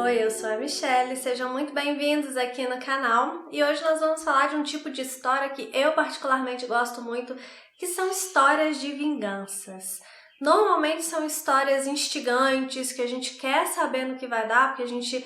Oi, eu sou a Michelle, sejam muito bem-vindos aqui no canal e hoje nós vamos falar de um tipo de história que eu particularmente gosto muito, que são histórias de vinganças. Normalmente são histórias instigantes, que a gente quer saber no que vai dar, porque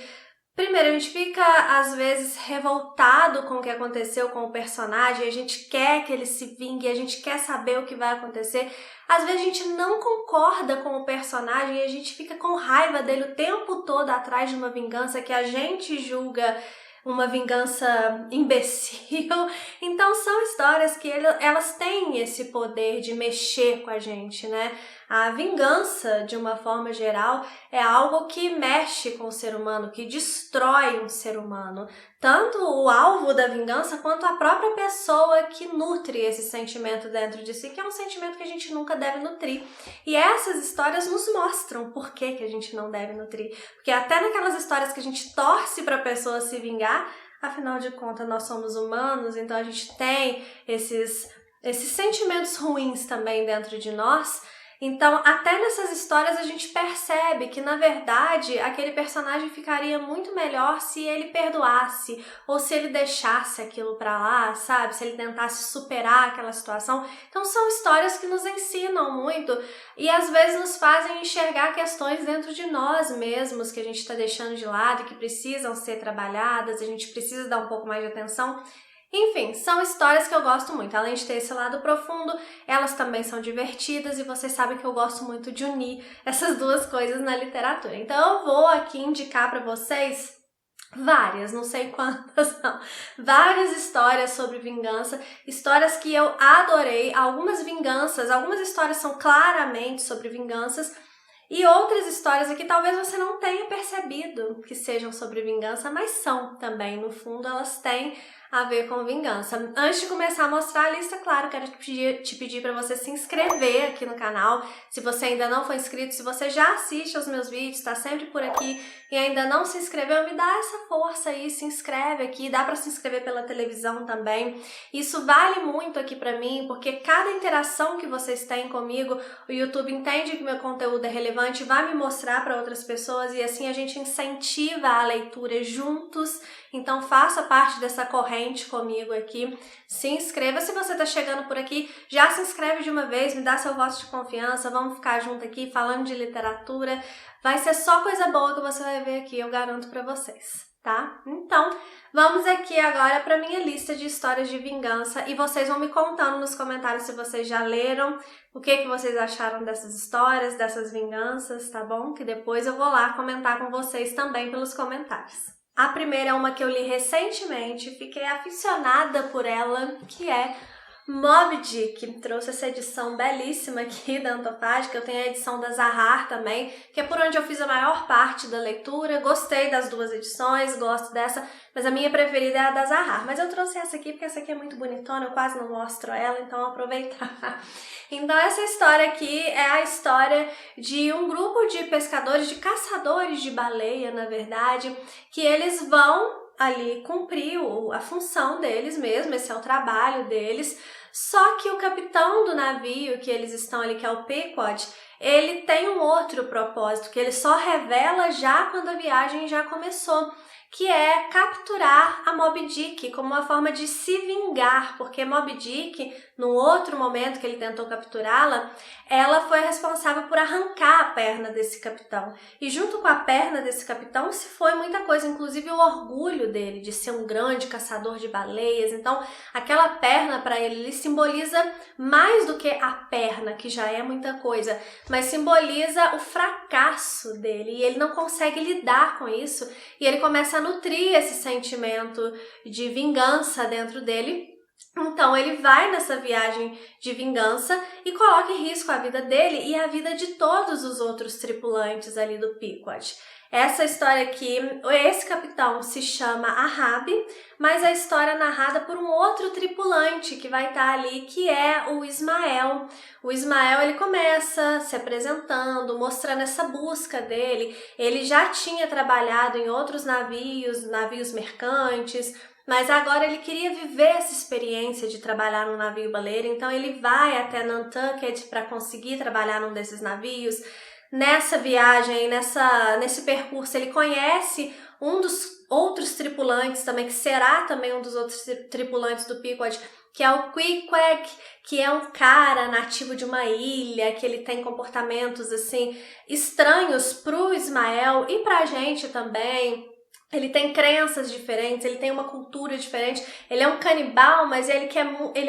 primeiro, a gente fica, às vezes, revoltado com o que aconteceu com o personagem, a gente quer que ele se vingue, a gente quer saber o que vai acontecer. Às vezes a gente não concorda com o personagem e a gente fica com raiva dele o tempo todo atrás de uma vingança que a gente julga uma vingança imbecil. Então são histórias que elas têm esse poder de mexer com a gente, né? A vingança, de uma forma geral, é algo que mexe com o ser humano, que destrói um ser humano. Tanto o alvo da vingança, quanto a própria pessoa que nutre esse sentimento dentro de si, que é um sentimento que a gente nunca deve nutrir. E essas histórias nos mostram por que a gente não deve nutrir. Porque até naquelas histórias que a gente torce para a pessoa se vingar, afinal de contas nós somos humanos, então a gente tem esses sentimentos ruins também dentro de nós. Então, até nessas histórias a gente percebe que, na verdade, aquele personagem ficaria muito melhor se ele perdoasse ou se ele deixasse aquilo pra lá, sabe? Se ele tentasse superar aquela situação. Então, são histórias que nos ensinam muito e, às vezes, nos fazem enxergar questões dentro de nós mesmos que a gente está deixando de lado e que precisam ser trabalhadas, a gente precisa dar um pouco mais de atenção. Enfim, são histórias que eu gosto muito. Além de ter esse lado profundo, elas também são divertidas e vocês sabem que eu gosto muito de unir essas duas coisas na literatura. Então eu vou aqui indicar para vocês várias, não sei quantas são, várias histórias sobre vingança, histórias que eu adorei. Algumas histórias são claramente sobre vinganças, e outras histórias aqui talvez você não tenha percebido que sejam sobre vingança, mas são também, no fundo elas têm a ver com vingança. Antes de começar a mostrar a lista, claro, quero te pedir para você se inscrever aqui no canal. Se você ainda não foi inscrito, se você já assiste aos meus vídeos, está sempre por aqui e ainda não se inscreveu, me dá essa força aí, se inscreve aqui, dá para se inscrever pela televisão também. Isso vale muito aqui para mim, porque cada interação que vocês têm comigo, o YouTube entende que meu conteúdo é relevante, vai me mostrar para outras pessoas e assim a gente incentiva a leitura juntos. Então faça parte dessa corrente comigo aqui, se inscreva. Se você está chegando por aqui, já se inscreve de uma vez, me dá seu voto de confiança, vamos ficar junto aqui falando de literatura. Vai ser só coisa boa que você vai ver aqui, eu garanto para vocês, tá? Então, vamos aqui agora para minha lista de histórias de vingança e vocês vão me contando nos comentários se vocês já leram, o que vocês acharam dessas histórias, dessas vinganças, tá bom? Que depois eu vou lá comentar com vocês também pelos comentários. A primeira é uma que eu li recentemente, fiquei aficionada por ela, que é Moby Dick. Trouxe essa edição belíssima aqui da Antofágica. Eu tenho a edição da Zahar também, que é por onde eu fiz a maior parte da leitura. Gostei das duas edições, gosto dessa, mas a minha preferida é a da Zahar. Mas eu trouxe essa aqui porque essa aqui é muito bonitona, eu quase não mostro ela, então vou aproveitar. Então essa história aqui é a história de um grupo de pescadores, de caçadores de baleia, na verdade, que eles vão ali cumprir a função deles mesmo, esse é o trabalho deles. Só que o capitão do navio que eles estão ali, que é o Pequod, ele tem um outro propósito, que ele só revela já quando a viagem já começou, que é capturar a Moby Dick como uma forma de se vingar, porque Moby Dick, no outro momento que ele tentou capturá-la, ela foi responsável por arrancar a perna desse capitão. E junto com a perna desse capitão se foi muita coisa, inclusive o orgulho dele de ser um grande caçador de baleias. Então, aquela perna para ele simboliza mais do que a perna, que já é muita coisa, mas simboliza o fracasso dele e ele não consegue lidar com isso e ele começa a nutrir esse sentimento de vingança dentro dele. Então ele vai nessa viagem de vingança e coloca em risco a vida dele e a vida de todos os outros tripulantes ali do Pequod. Essa história aqui, esse capitão se chama Ahab, mas a história é narrada por um outro tripulante que vai estar ali, que é o Ismael. O Ismael, ele começa se apresentando, mostrando essa busca dele. Ele já tinha trabalhado em outros navios mercantes, mas agora ele queria viver essa experiência de trabalhar num navio baleiro, então ele vai até Nantucket para conseguir trabalhar num desses navios. nessa viagem, nesse percurso, ele conhece um dos outros tripulantes também, que será também um dos outros tripulantes do Pequod, que é o Queequeg, que é um cara nativo de uma ilha, que ele tem comportamentos assim estranhos pro Ismael e pra gente também. Ele tem crenças diferentes, ele tem uma cultura diferente, ele é um canibal, mas ele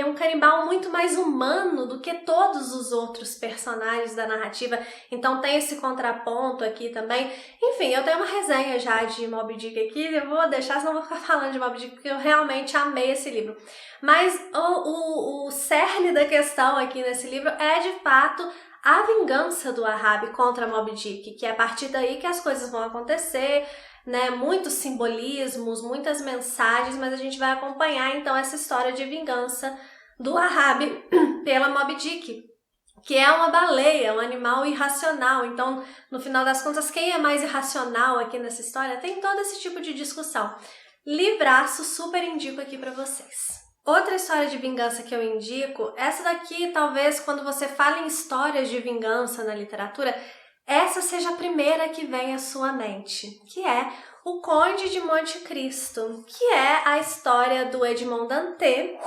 é um canibal muito mais humano do que todos os outros personagens da narrativa, então tem esse contraponto aqui também. Enfim, eu tenho uma resenha já de Moby Dick aqui, eu vou deixar, senão eu vou ficar falando de Moby Dick, porque eu realmente amei esse livro. Mas o cerne da questão aqui nesse livro é, de fato, a vingança do Ahab contra Moby Dick, que é a partir daí que as coisas vão acontecer, né? Muitos simbolismos, muitas mensagens, mas a gente vai acompanhar então essa história de vingança do Ahab pela Moby Dick, que é uma baleia, um animal irracional. Então, no final das contas, quem é mais irracional aqui nessa história? Tem todo esse tipo de discussão. Livraço, super indico aqui para vocês. Outra história de vingança que eu indico, essa daqui talvez quando você fala em histórias de vingança na literatura, essa seja a primeira que vem à sua mente, que é O Conde de Monte Cristo, que é a história do Edmond Dantès,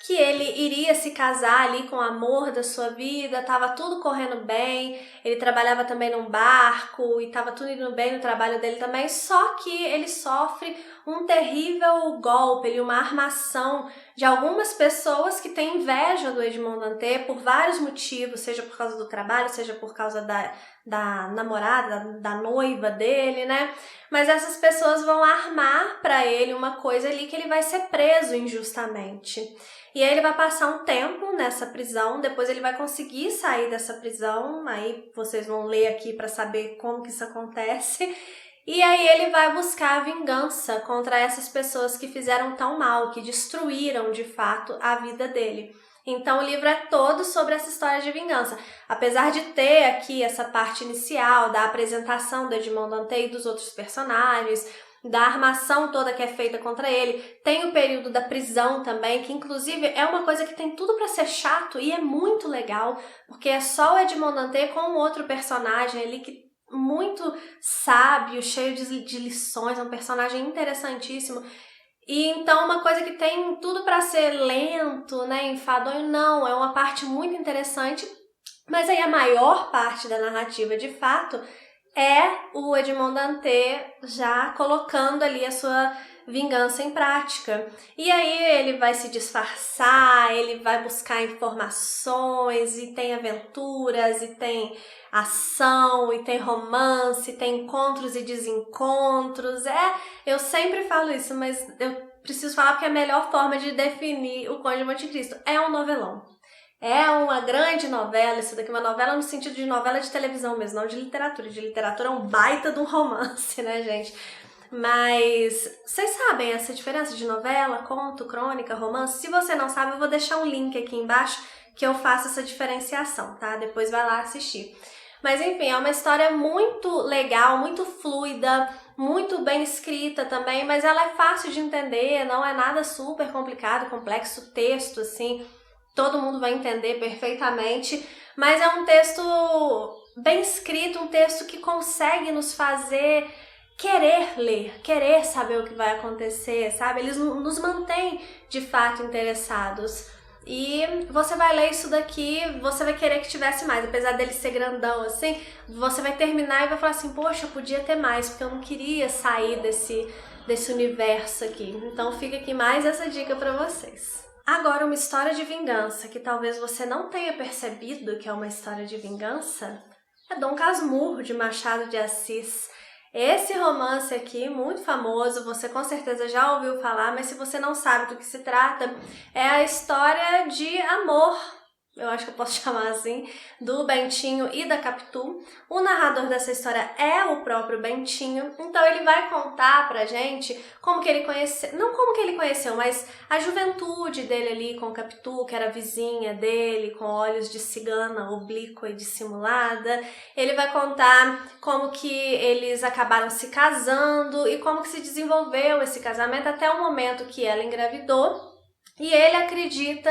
que ele iria se casar ali com o amor da sua vida, estava tudo correndo bem, ele trabalhava também num barco e estava tudo indo bem no trabalho dele também, só que ele sofre um terrível golpe, uma armação de algumas pessoas que têm inveja do Edmond Dantès por vários motivos, seja por causa do trabalho, seja por causa da namorada, da noiva dele, né? Mas essas pessoas vão armar para ele uma coisa ali que ele vai ser preso injustamente. E aí ele vai passar um tempo nessa prisão, depois ele vai conseguir sair dessa prisão, aí vocês vão ler aqui para saber como que isso acontece. E aí ele vai buscar a vingança contra essas pessoas que fizeram tão mal, que destruíram de fato a vida dele. Então o livro é todo sobre essa história de vingança. Apesar de ter aqui essa parte inicial da apresentação do Edmond Dantès e dos outros personagens, da armação toda que é feita contra ele, tem o período da prisão também, que inclusive é uma coisa que tem tudo para ser chato e é muito legal, porque é só o Edmond Dantès com um outro personagem ali que muito sábio, cheio de lições, é um personagem interessantíssimo. E então uma coisa que tem tudo para ser lento, né, enfadonho, não, é uma parte muito interessante, mas aí a maior parte da narrativa, de fato, é o Edmond Dantès já colocando ali a sua vingança em prática. E aí ele vai se disfarçar, ele vai buscar informações, e tem aventuras, e tem ação, e tem romance, e tem encontros e desencontros. Eu sempre falo isso, mas eu preciso falar porque é a melhor forma de definir o Conde de Monte Cristo. É um novelão. É uma grande novela, isso daqui é uma novela no sentido de novela de televisão mesmo, não de literatura. De literatura é um baita de um romance, né, gente? Mas vocês sabem essa diferença de novela, conto, crônica, romance? Se você não sabe, eu vou deixar um link aqui embaixo que eu faço essa diferenciação, tá? Depois vai lá assistir. Mas enfim, é uma história muito legal, muito fluida, muito bem escrita também, mas ela é fácil de entender, não é nada super complicado, complexo, texto, assim, todo mundo vai entender perfeitamente, mas é um texto bem escrito, um texto que consegue nos fazer querer ler, querer saber o que vai acontecer, sabe? Eles nos mantêm de fato interessados. E você vai ler isso daqui, você vai querer que tivesse mais, apesar dele ser grandão assim, você vai terminar e vai falar assim, poxa, eu podia ter mais, porque eu não queria sair desse universo aqui. Então fica aqui mais essa dica para vocês. Agora, uma história de vingança que talvez você não tenha percebido que é uma história de vingança é Dom Casmurro, de Machado de Assis. Esse romance aqui, muito famoso, você com certeza já ouviu falar, mas se você não sabe do que se trata, é a história de amor, eu acho que eu posso chamar assim, do Bentinho e da Capitu. O narrador dessa história é o próprio Bentinho, então ele vai contar pra gente como que ele conheceu, não como que ele conheceu, mas a juventude dele ali com Capitu, que era vizinha dele, com olhos de cigana, oblíqua e dissimulada. Ele vai contar como que eles acabaram se casando e como que se desenvolveu esse casamento até o momento que ela engravidou, e ele acredita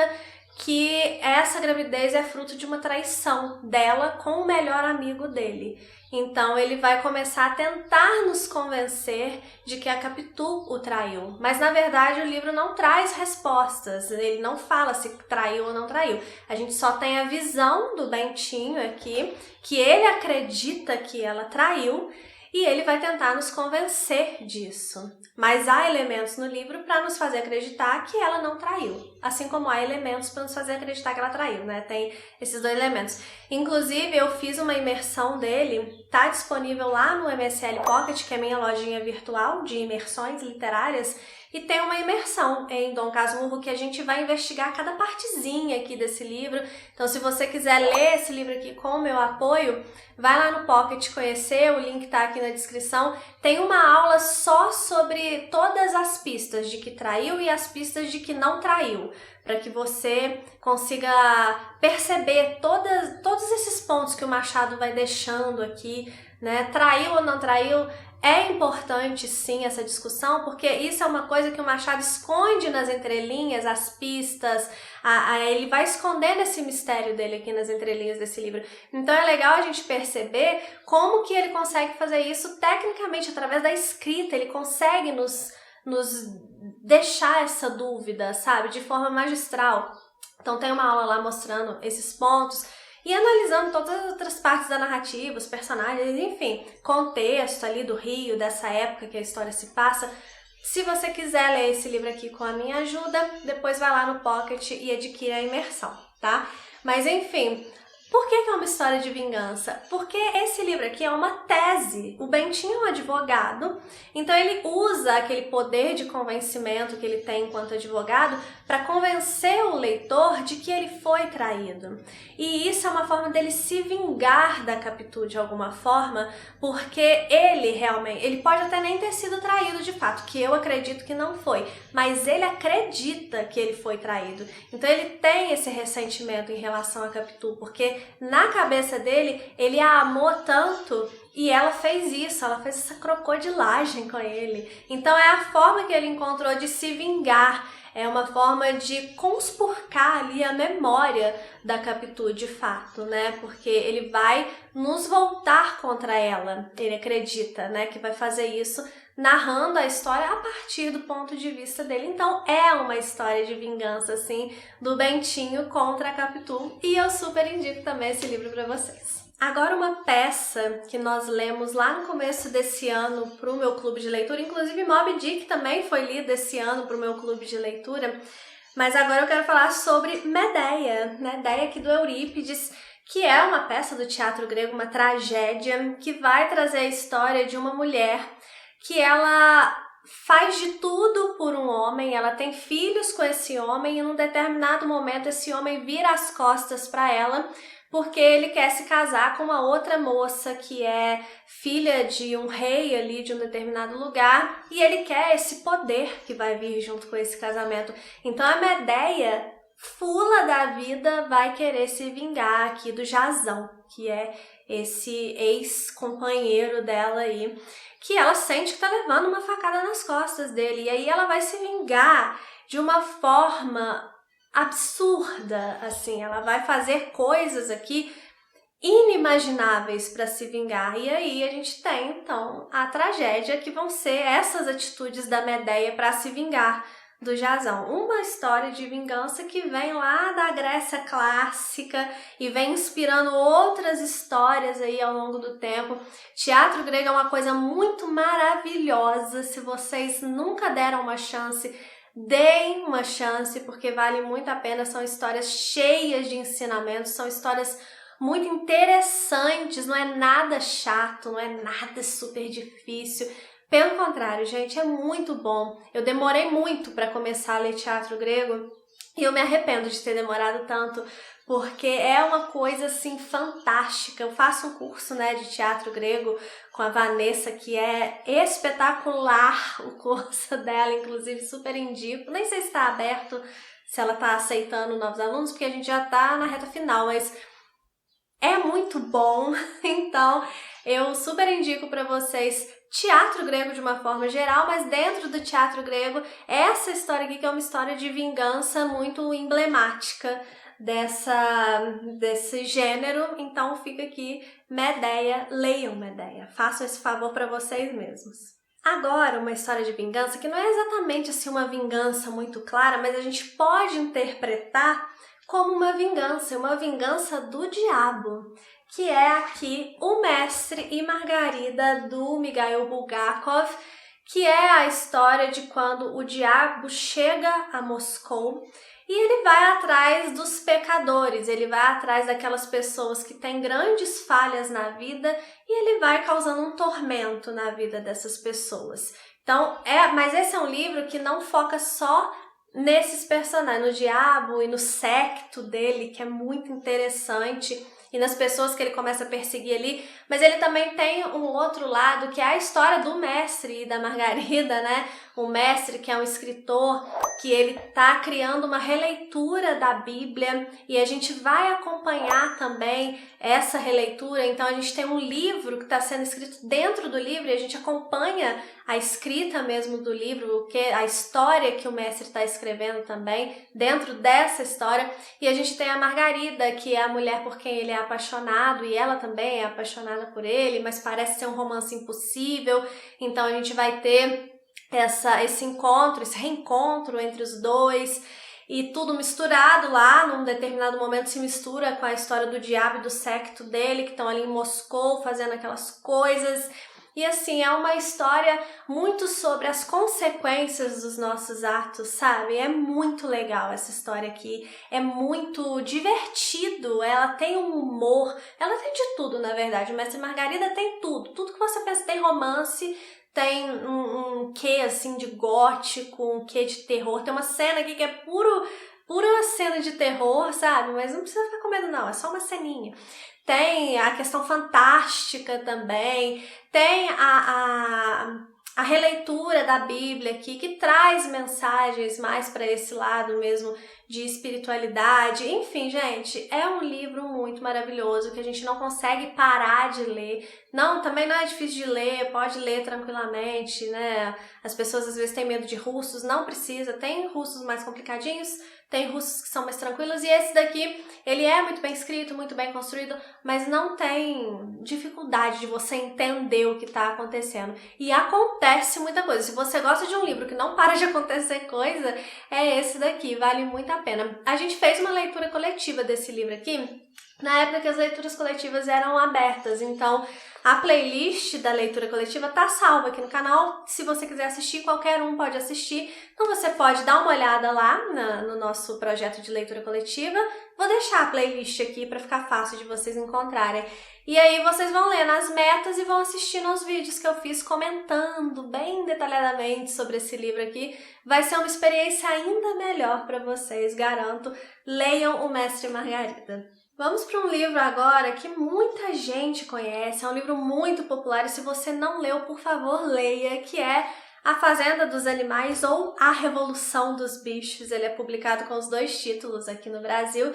que essa gravidez é fruto de uma traição dela com o melhor amigo dele. Então ele vai começar a tentar nos convencer de que a Capitu o traiu. Mas na verdade o livro não traz respostas, ele não fala se traiu ou não traiu. A gente só tem a visão do Bentinho aqui, que ele acredita que ela traiu, e ele vai tentar nos convencer disso. Mas há elementos no livro para nos fazer acreditar que ela não traiu. Assim como há elementos para nos fazer acreditar que ela traiu, né? Tem esses dois elementos. Inclusive, eu fiz uma imersão dele, tá disponível lá no MSL Pocket, que é minha lojinha virtual de imersões literárias, e tem uma imersão em Dom Casmurro que a gente vai investigar cada partezinha aqui desse livro. Então, se você quiser ler esse livro aqui com o meu apoio, vai lá no Pocket conhecer, o link tá aqui na descrição. Tem uma aula só sobre todas as pistas de que traiu e as pistas de que não traiu, para que você consiga perceber todos esses pontos que o Machado vai deixando aqui, né? Traiu ou não traiu? É importante sim essa discussão, porque isso é uma coisa que o Machado esconde nas entrelinhas, as pistas, ele vai escondendo esse mistério dele aqui nas entrelinhas desse livro. Então é legal a gente perceber como que ele consegue fazer isso tecnicamente através da escrita, ele consegue nos deixar essa dúvida, sabe, de forma magistral. Então tem uma aula lá mostrando esses pontos e analisando todas as outras partes da narrativa, os personagens, enfim, contexto ali do Rio, dessa época que a história se passa. Se você quiser ler esse livro aqui com a minha ajuda, depois vai lá no Pocket e adquira a imersão, tá? Mas enfim, por que é uma história de vingança? Porque esse livro aqui é uma tese. O Bentinho é um advogado, então ele usa aquele poder de convencimento que ele tem enquanto advogado para convencer o leitor de que ele foi traído. E isso é uma forma dele se vingar da Capitu de alguma forma, porque ele pode até nem ter sido traído de fato, que eu acredito que não foi, mas ele acredita que ele foi traído. Então ele tem esse ressentimento em relação a Capitu, porque na cabeça dele, ele a amou tanto e ela fez isso, ela fez essa crocodilagem com ele. Então é a forma que ele encontrou de se vingar, é uma forma de conspurcar ali a memória da Capitu de fato, né? Porque ele vai nos voltar contra ela, ele acredita, né, que vai fazer isso narrando a história a partir do ponto de vista dele. Então é uma história de vingança, assim, do Bentinho contra a Capitu, e eu super indico também esse livro para vocês. Agora uma peça que nós lemos lá no começo desse ano para o meu clube de leitura, inclusive Moby Dick também foi lido esse ano para o meu clube de leitura, mas agora eu quero falar sobre Medeia, Medeia aqui do Eurípides, que é uma peça do teatro grego, uma tragédia, que vai trazer a história de uma mulher que ela faz de tudo por um homem, ela tem filhos com esse homem e num determinado momento esse homem vira as costas para ela porque ele quer se casar com uma outra moça que é filha de um rei ali de um determinado lugar e ele quer esse poder que vai vir junto com esse casamento. Então a Medeia, fula da vida, vai querer se vingar aqui do Jasão, que é esse ex-companheiro dela aí, que ela sente que tá levando uma facada nas costas dele. E aí ela vai se vingar de uma forma absurda, assim, ela vai fazer coisas aqui inimagináveis para se vingar. E aí a gente tem, então, a tragédia, que vão ser essas atitudes da Medeia para se vingar do Jasão. Uma história de vingança que vem lá da Grécia clássica e vem inspirando outras histórias aí ao longo do tempo. Teatro grego é uma coisa muito maravilhosa. Se vocês nunca deram uma chance, deem uma chance, porque vale muito a pena. São histórias cheias de ensinamentos, são histórias muito interessantes, não é nada chato, não é nada super difícil. Pelo contrário, gente, é muito bom. Eu demorei muito para começar a ler teatro grego e eu me arrependo de ter demorado tanto, porque é uma coisa assim fantástica. Eu faço um curso, né, de teatro grego com a Vanessa, que é espetacular o curso dela, inclusive super indico. Nem sei se está aberto, se ela está aceitando novos alunos, porque a gente já está na reta final, mas é muito bom. Então Eu super indico para vocês teatro grego de uma forma geral, mas dentro do teatro grego, essa história aqui que é uma história de vingança muito emblemática desse gênero. Então fica aqui Medeia, leiam Medeia, façam esse favor para vocês mesmos. Agora, uma história de vingança que não é exatamente assim uma vingança muito clara, mas a gente pode interpretar como uma vingança do diabo, que é aqui O Mestre e Margarida, do Mikhail Bulgakov, que é a história de quando o diabo chega a Moscou e ele vai atrás dos pecadores, ele vai atrás daquelas pessoas que têm grandes falhas na vida e ele vai causando um tormento na vida dessas pessoas. Então, mas esse é um livro que não foca só nesses personagens, no diabo e no séquito dele, que é muito interessante, e nas pessoas que ele começa a perseguir ali, mas ele também tem um outro lado, que é a história do mestre e da Margarida, né? O mestre, que é um escritor, que ele tá criando uma releitura da Bíblia, e a gente vai acompanhar também essa releitura. Então a gente tem um livro que está sendo escrito dentro do livro, e a gente acompanha a escrita mesmo do livro, a história que o mestre está escrevendo também, dentro dessa história. E a gente tem a Margarida, que é a mulher por quem ele é apaixonado, e ela também é apaixonada por ele, mas parece ser um romance impossível. Então a gente vai ter esse encontro, esse reencontro entre os dois, e tudo misturado lá. Num determinado momento se mistura com a história do diabo e do séquito dele, que estão ali em Moscou fazendo aquelas coisas. E assim, é uma história muito sobre as consequências dos nossos atos, sabe? É muito legal essa história aqui, é muito divertido, ela tem um humor, ela tem de tudo, na verdade. O Mestre e Margarida tem tudo que você pensa. Tem romance, tem um quê assim de gótico, um quê de terror. Tem uma cena aqui que é pura cena de terror, sabe? Mas não precisa ficar com medo não, é só uma ceninha. Tem a questão fantástica também, tem a releitura da Bíblia aqui, que traz mensagens mais para esse lado mesmo de espiritualidade. Enfim, gente, é um livro muito maravilhoso que a gente não consegue parar de ler. Também não é difícil de ler, pode ler tranquilamente, né? As pessoas às vezes têm medo de russos, não precisa. Tem russos mais complicadinhos, tem russos que são mais tranquilos, e esse daqui, ele é muito bem escrito, muito bem construído, mas não tem dificuldade de você entender o que está acontecendo. E acontece muita coisa. Se você gosta de um livro que não para de acontecer coisa, é esse daqui, vale muito a pena. A gente fez uma leitura coletiva desse livro aqui, na época que as leituras coletivas eram abertas, então a playlist da leitura coletiva tá salva aqui no canal. Se você quiser assistir, qualquer um pode assistir. Então você pode dar uma olhada lá no nosso projeto de leitura coletiva. Vou deixar a playlist aqui para ficar fácil de vocês encontrarem. E aí vocês vão lendo as metas e vão assistindo aos vídeos que eu fiz comentando bem detalhadamente sobre esse livro aqui. Vai ser uma experiência ainda melhor para vocês, garanto. Leiam O Mestre e Margarida. Vamos para um livro agora que muita gente conhece, é um livro muito popular, e se você não leu, por favor, leia, que é A Fazenda dos Animais ou A Revolução dos Bichos. Ele é publicado com os 2 títulos aqui no Brasil,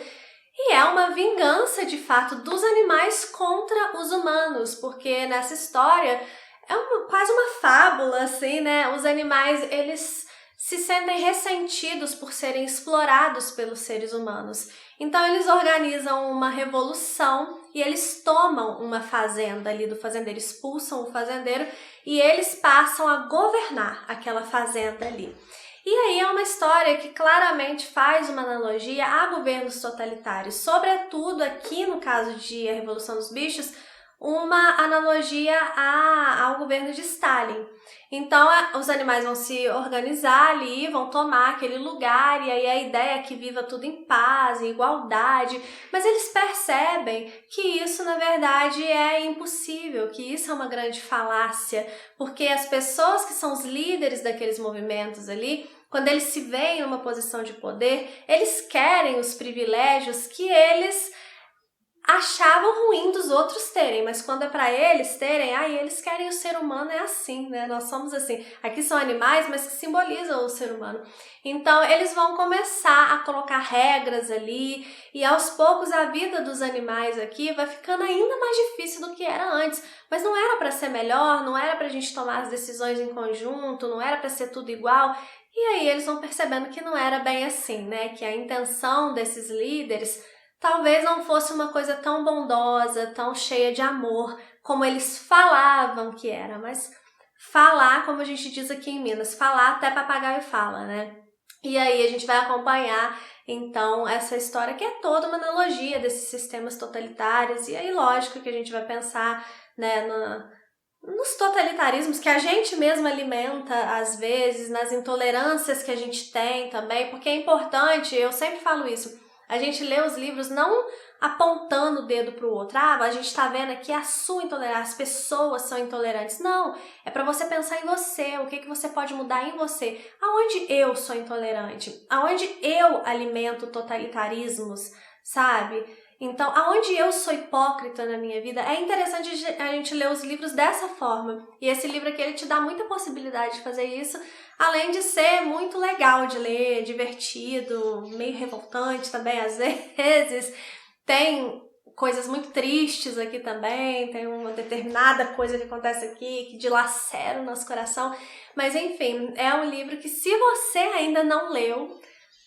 e é uma vingança, de fato, dos animais contra os humanos, porque nessa história é quase uma fábula, assim, né? Os animais, eles se sentem ressentidos por serem explorados pelos seres humanos. Então eles organizam uma revolução e eles tomam uma fazenda ali do fazendeiro, expulsam o fazendeiro e eles passam a governar aquela fazenda ali. E aí é uma história que claramente faz uma analogia a governos totalitários, sobretudo aqui no caso de A Revolução dos Bichos, uma analogia ao governo de Stalin. Então os animais vão se organizar ali, vão tomar aquele lugar, e aí a ideia é que viva tudo em paz, em igualdade, mas eles percebem que isso na verdade é impossível, que isso é uma grande falácia, porque as pessoas que são os líderes daqueles movimentos ali, quando eles se veem numa posição de poder, eles querem os privilégios que eles achavam ruim dos outros terem, mas quando é pra eles terem, eles querem o ser humano, é assim, né? Nós somos assim. Aqui são animais, mas que simbolizam o ser humano. Então, eles vão começar a colocar regras ali e aos poucos a vida dos animais aqui vai ficando ainda mais difícil do que era antes. Mas não era pra ser melhor, não era pra gente tomar as decisões em conjunto, não era pra ser tudo igual. E aí eles vão percebendo que não era bem assim, né? Que a intenção desses líderes talvez não fosse uma coisa tão bondosa, tão cheia de amor, como eles falavam que era, mas falar, como a gente diz aqui em Minas, falar até papagaio fala, né? E aí a gente vai acompanhar, então, essa história que é toda uma analogia desses sistemas totalitários, e aí lógico que a gente vai pensar, né, nos totalitarismos que a gente mesmo alimenta às vezes, nas intolerâncias que a gente tem também, porque é importante, eu sempre falo isso, a gente lê os livros não apontando o dedo para o outro. A gente está vendo aqui a sua intolerância, as pessoas são intolerantes. Não, é para você pensar em você, o que você pode mudar em você. Aonde eu sou intolerante? Aonde eu alimento totalitarismos, sabe? Então, aonde eu sou hipócrita na minha vida, é interessante a gente ler os livros dessa forma. E esse livro aqui, ele te dá muita possibilidade de fazer isso, além de ser muito legal de ler, divertido, meio revoltante também às vezes. Tem coisas muito tristes aqui também, tem uma determinada coisa que acontece aqui que dilacera o nosso coração. Mas enfim, é um livro que se você ainda não leu,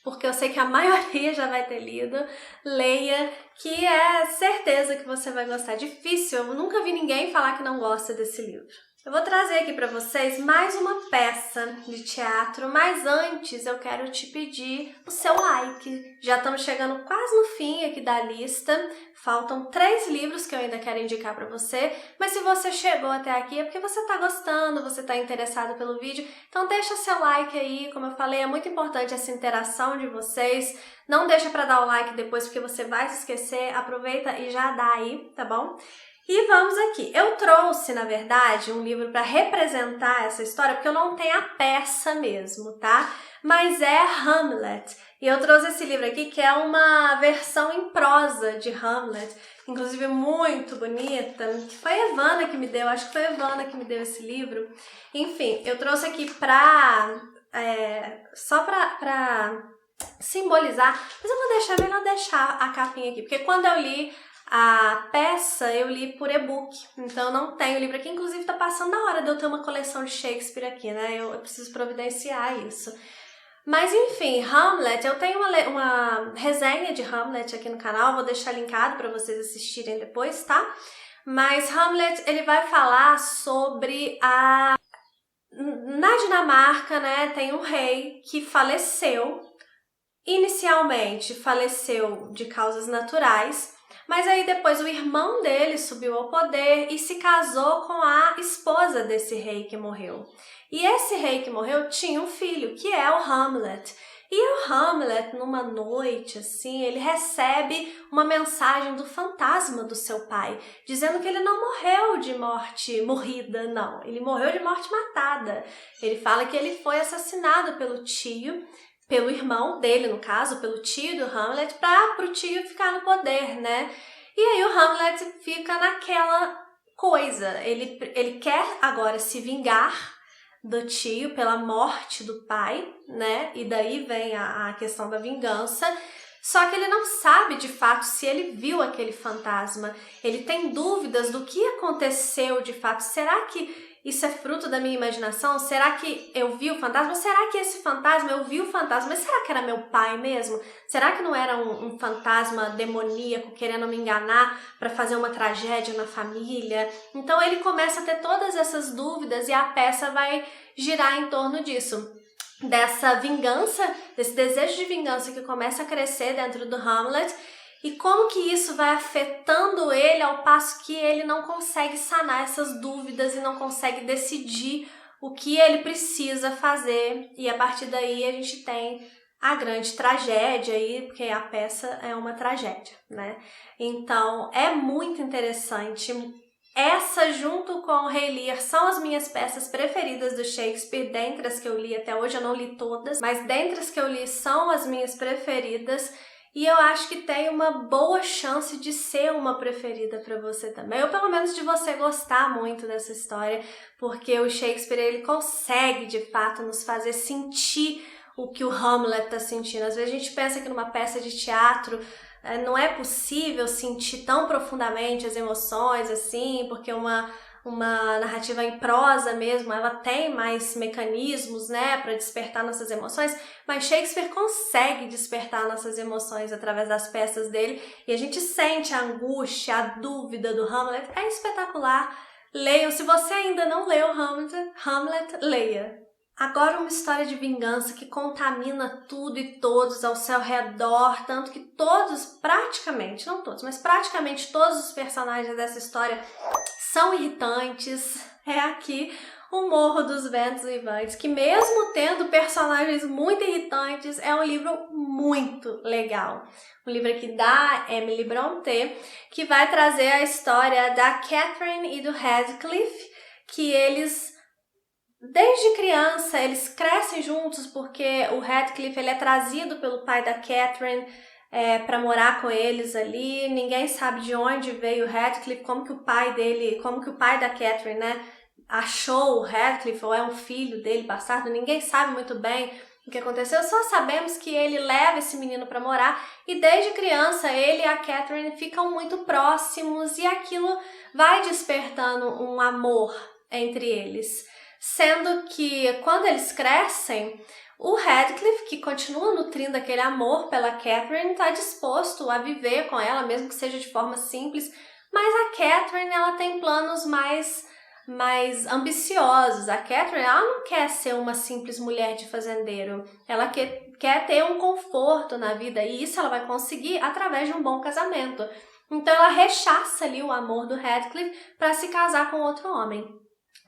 porque eu sei que a maioria já vai ter lido, leia, que é certeza que você vai gostar. Difícil, eu nunca vi ninguém falar que não gosta desse livro. Eu vou trazer aqui para vocês mais uma peça de teatro, mas antes eu quero te pedir o seu like. Já estamos chegando quase no fim aqui da lista, faltam 3 livros que eu ainda quero indicar para você, mas se você chegou até aqui é porque você está gostando, você está interessado pelo vídeo, então deixa seu like aí, como eu falei, é muito importante essa interação de vocês, não deixa para dar o like depois porque você vai se esquecer, aproveita e já dá aí, tá bom? E vamos aqui, eu trouxe, na verdade, um livro para representar essa história, porque eu não tenho a peça mesmo, tá? Mas é Hamlet. E eu trouxe esse livro aqui, que é uma versão em prosa de Hamlet, inclusive muito bonita, que foi a Evana que me deu, acho que foi a Evana que me deu esse livro. Enfim, eu trouxe aqui só pra simbolizar, mas eu vou melhor deixar a capinha aqui, porque quando eu li a peça, eu li por e-book, então eu não tenho o livro aqui, inclusive tá passando a hora de eu ter uma coleção de Shakespeare aqui, né? Eu preciso providenciar isso. Mas enfim, Hamlet, eu tenho uma resenha de Hamlet aqui no canal, vou deixar linkado para vocês assistirem depois, tá? Mas Hamlet, ele vai falar sobre na Dinamarca, né, tem um rei que faleceu, inicialmente faleceu de causas naturais, mas aí depois o irmão dele subiu ao poder e se casou com a esposa desse rei que morreu. E esse rei que morreu tinha um filho, que é o Hamlet. E o Hamlet, numa noite, assim, ele recebe uma mensagem do fantasma do seu pai, dizendo que ele não morreu de morte morrida, não. Ele morreu de morte matada. Ele fala que ele foi assassinado pelo tio, pelo irmão dele, no caso, pelo tio do Hamlet, para o tio ficar no poder, né? E aí o Hamlet fica naquela coisa, ele quer agora se vingar do tio pela morte do pai, né? E daí vem a questão da vingança. Só que ele não sabe de fato se ele viu aquele fantasma. Ele tem dúvidas do que aconteceu de fato. Será que isso é fruto da minha imaginação? Será que eu vi o fantasma? Será que esse fantasma, eu vi o fantasma, mas será que era meu pai mesmo? Será que não era um fantasma demoníaco querendo me enganar para fazer uma tragédia na família? Então ele começa a ter todas essas dúvidas e a peça vai girar em torno disso. Dessa vingança, desse desejo de vingança que começa a crescer dentro do Hamlet e como que isso vai afetando ele ao passo que ele não consegue sanar essas dúvidas e não consegue decidir o que ele precisa fazer. E a partir daí a gente tem a grande tragédia aí, porque a peça é uma tragédia, né? Então é muito interessante. Essa, junto com o Rei Lear, são as minhas peças preferidas do Shakespeare, dentre as que eu li até hoje, eu não li todas, mas dentre as que eu li são as minhas preferidas. e eu acho que tem uma boa chance de ser uma preferida para você também, ou pelo menos de você gostar muito dessa história, porque o Shakespeare ele consegue de fato nos fazer sentir o que o Hamlet está sentindo. Às vezes a gente pensa que numa peça de teatro não é possível sentir tão profundamente as emoções assim, porque uma narrativa em prosa mesmo, ela tem mais mecanismos, né, para despertar nossas emoções, mas Shakespeare consegue despertar nossas emoções através das peças dele, e a gente sente a angústia, a dúvida do Hamlet. É espetacular. Leiam, se você ainda não leu Hamlet, leia. Agora uma história de vingança que contamina tudo e todos ao seu redor, tanto que todos, praticamente, não todos, mas praticamente todos os personagens dessa história são irritantes. É aqui o Morro dos Ventos Uivantes, que mesmo tendo personagens muito irritantes, é um livro muito legal. Um livro aqui da Emily Brontë, que vai trazer a história da Catherine e do Heathcliff, que eles, desde criança, eles crescem juntos porque o Heathcliff ele é trazido pelo pai da Catherine para morar com eles ali. Ninguém sabe de onde veio o Heathcliff, como que o pai da Catherine, né, achou o Heathcliff, ou é um filho dele, bastardo. Ninguém sabe muito bem o que aconteceu, só sabemos que ele leva esse menino para morar e desde criança ele e a Catherine ficam muito próximos e aquilo vai despertando um amor entre eles. Sendo que quando eles crescem, o Heathcliff, que continua nutrindo aquele amor pela Catherine, está disposto a viver com ela, mesmo que seja de forma simples, mas a Catherine ela tem planos mais ambiciosos. A Catherine ela não quer ser uma simples mulher de fazendeiro, ela quer ter um conforto na vida e isso ela vai conseguir através de um bom casamento. Então ela rechaça ali o amor do Heathcliff para se casar com outro homem,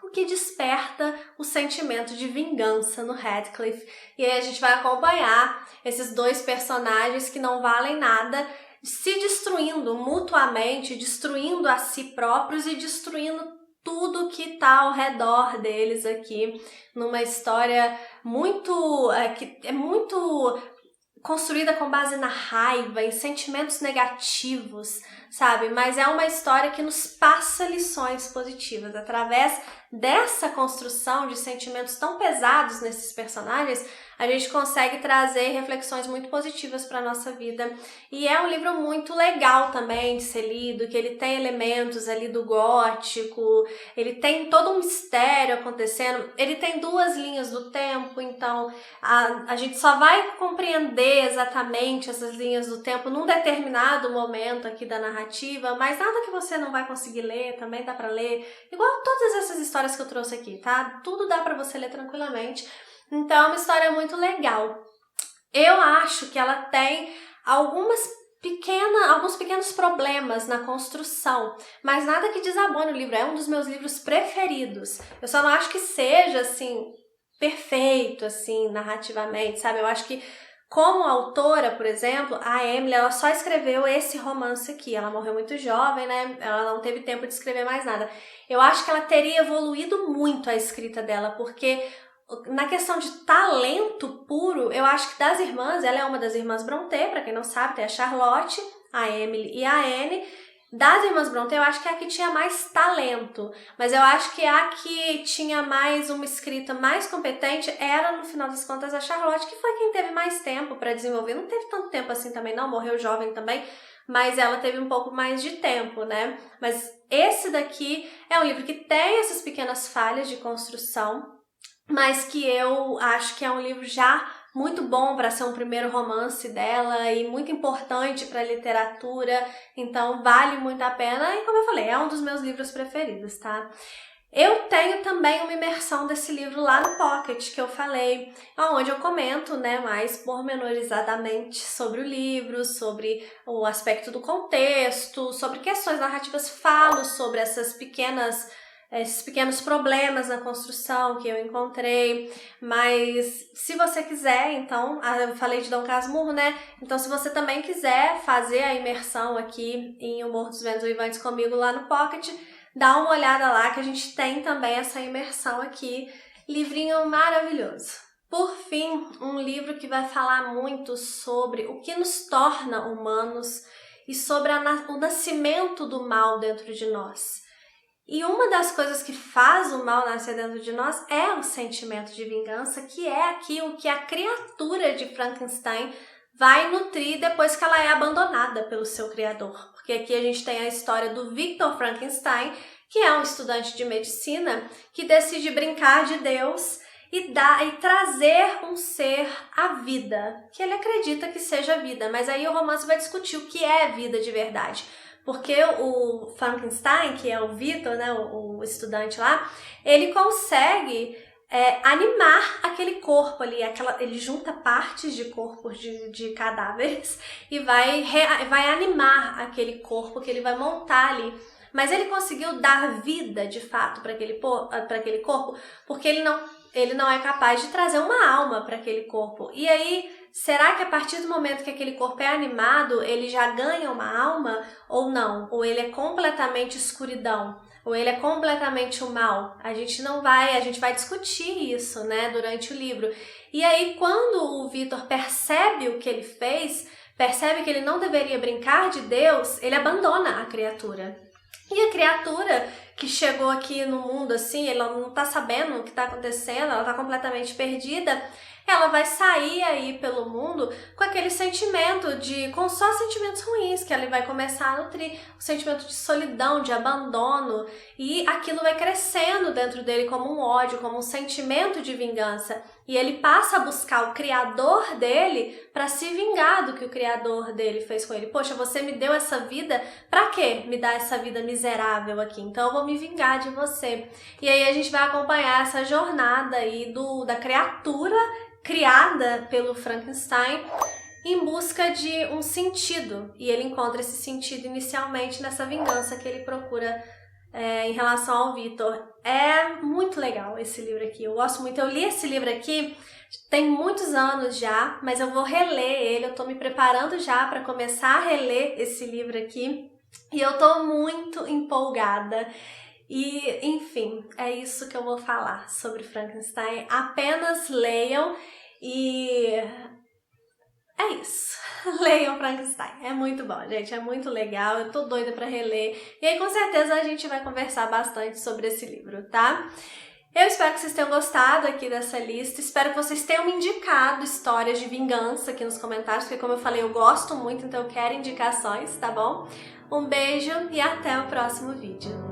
o que desperta o sentimento de vingança no Heathcliff. E aí a gente vai acompanhar esses dois personagens que não valem nada se destruindo mutuamente, destruindo a si próprios e destruindo tudo que está ao redor deles aqui, numa história que é muito construída com base na raiva, em sentimentos negativos, sabe? Mas é uma história que nos passa lições positivas. Através dessa construção de sentimentos tão pesados nesses personagens, a gente consegue trazer reflexões muito positivas para a nossa vida. E é um livro muito legal também de ser lido, que ele tem elementos ali do gótico, ele tem todo um mistério acontecendo, ele tem 2 linhas do tempo, então a gente só vai compreender exatamente essas linhas do tempo num determinado momento aqui da narrativa, mas nada que você não vai conseguir ler, também dá para ler, igual todas essas histórias que eu trouxe aqui, tá? Tudo dá para você ler tranquilamente. Então é uma história muito legal. Eu acho que ela tem alguns pequenos problemas na construção, mas nada que desabone o livro. É um dos meus livros preferidos. Eu só não acho que seja, assim, perfeito, assim, narrativamente, sabe? Eu acho que, como autora, por exemplo, a Emily, ela só escreveu esse romance aqui. Ela morreu muito jovem, né? Ela não teve tempo de escrever mais nada. Eu acho que ela teria evoluído muito a escrita dela, porque na questão de talento puro, eu acho que das irmãs, ela é uma das irmãs Brontë, para quem não sabe, tem a Charlotte, a Emily e a Anne. Das irmãs Brontë, eu acho que é a que tinha mais talento, mas eu acho que a que tinha mais uma escrita mais competente era, no final das contas, a Charlotte, que foi quem teve mais tempo para desenvolver. Não teve tanto tempo assim também, não, morreu jovem também, mas ela teve um pouco mais de tempo, né? Mas esse daqui é um livro que tem essas pequenas falhas de construção, mas que eu acho que é um livro já muito bom para ser um primeiro romance dela e muito importante para a literatura, então vale muito a pena e, como eu falei, é um dos meus livros preferidos, tá? Eu tenho também uma imersão desse livro lá no Pocket, que eu falei, onde eu comento, né, mais pormenorizadamente sobre o livro, sobre o aspecto do contexto, sobre questões narrativas, falo sobre esses pequenos problemas na construção que eu encontrei, mas se você quiser, então, eu falei de Dom Casmurro, né? Então, se você também quiser fazer a imersão aqui em O Morro dos Ventos Uivantes comigo lá no Pocket, dá uma olhada lá que a gente tem também essa imersão aqui, livrinho maravilhoso. Por fim, um livro que vai falar muito sobre o que nos torna humanos e sobre o nascimento do mal dentro de nós. E uma das coisas que faz o mal nascer dentro de nós é o sentimento de vingança, que é aquilo que a criatura de Frankenstein vai nutrir depois que ela é abandonada pelo seu criador. Porque aqui a gente tem a história do Victor Frankenstein, que é um estudante de medicina que decide brincar de Deus e trazer um ser à vida, que ele acredita que seja vida. Mas aí o romance vai discutir o que é vida de verdade. Porque o Frankenstein, que é o Victor, né, o estudante lá, ele consegue animar aquele corpo ali, ele junta partes de corpos de cadáveres e vai animar aquele corpo que ele vai montar ali. Mas ele conseguiu dar vida, de fato, para aquele corpo, porque ele não é capaz de trazer uma alma para aquele corpo. E aí, será que a partir do momento que aquele corpo é animado, ele já ganha uma alma ou não? Ou ele é completamente escuridão? Ou ele é completamente o mal? A gente vai discutir isso, né, durante o livro. E aí, quando o Victor percebe o que ele fez, percebe que ele não deveria brincar de Deus, ele abandona a criatura. E a criatura que chegou aqui no mundo assim, ela não tá sabendo o que tá acontecendo, ela tá completamente perdida, ela vai sair aí pelo mundo com aquele sentimento com só sentimentos ruins, que ela vai começar a nutrir o sentimento de solidão, de abandono, e aquilo vai crescendo dentro dele como um ódio, como um sentimento de vingança. E ele passa a buscar o criador dele para se vingar do que o criador dele fez com ele. Poxa, você me deu essa vida, pra quê me dar essa vida miserável aqui? Então eu vou me vingar de você. E aí a gente vai acompanhar essa jornada aí da criatura criada pelo Frankenstein em busca de um sentido. E ele encontra esse sentido inicialmente nessa vingança que ele procura em relação ao Victor. É muito legal esse livro aqui, eu gosto muito. Eu li esse livro aqui tem muitos anos já, mas eu vou reler ele, eu tô me preparando já para começar a reler esse livro aqui e eu tô muito empolgada. E, enfim, é isso que eu vou falar sobre Frankenstein. Apenas leiam e é isso. Leiam Frankenstein. É muito bom, gente. É muito legal. Eu tô doida pra reler. E aí, com certeza, a gente vai conversar bastante sobre esse livro, tá? Eu espero que vocês tenham gostado aqui dessa lista. Espero que vocês tenham me indicado histórias de vingança aqui nos comentários, porque, como eu falei, eu gosto muito, então eu quero indicações, tá bom? Um beijo e até o próximo vídeo.